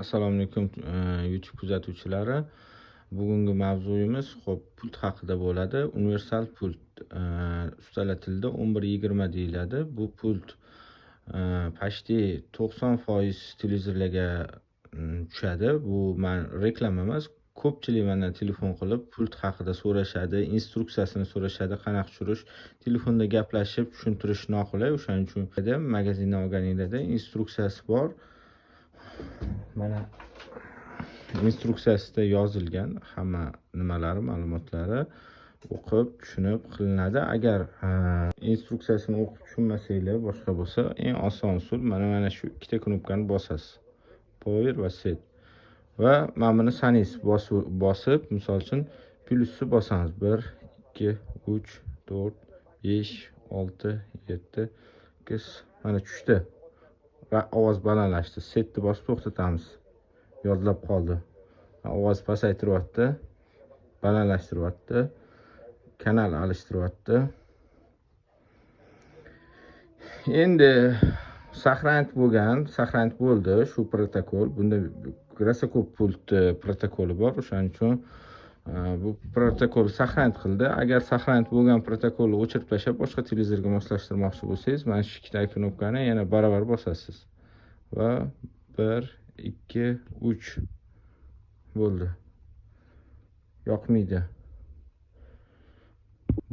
Assalomu alaykum YouTube kuzatuvchilari. Bugungi mavzuyimiz pult haqida bo'ladi. Universal pult. Ustala tilida 1120 deyiladi. Bu pult почти 90% televizorlarga tushadi. Bu men reklama emas. Ko'pchilik mendan telefon qilib pult haqida so'rashadi, instruksiyasini so'rashadi, qanaqa tushirish. Telefonda gaplashib tushuntirish noqulay. O'shaning uchun magazindan olganinglarda instruksiyasi bor. Mana instruksiyasida yozilgan hamma nimalari, ma'lumotlari o'qib, tushunib qilinadi. Agar instruksiyasini o'qib tushunmasanglar, boshqa bo'lsa, eng oson usul mana shu ikkita knopkani bosasiz. Power va set. Va mana buni sanaysiz bosib, misol uchun plyusni bosamiz. 1 2 3 4 5 6 7 8 mana tushdi. Va ovoz balandlashdi. Setni bosib to'xtatamiz. Yodlab qoldi. Ovoz pasaytiryapti, balandlashtiryapti, kanal alishtiryapti. Endi saqlanib bo'ldi shu protokol. Bunda rosa ko'p pult protokoli bor. O'shaning uchun bu protokol saqlanib qildi. Agar saqlanib bo'lgan protokolni o'chirib tashlab, boshqa televizorga moslashtirmoqchi bo'lsangiz, mana shu ikkita knopkani yana barobar bosasiz. Va 1 2 3 bo'ldi. Yoqmaydi.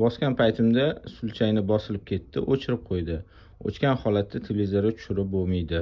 Bosgan paytimda sulchayni bosilib ketdi, o'chirib qo'ydi. O'chgan holatda televizorni tushirib bo'lmaydi.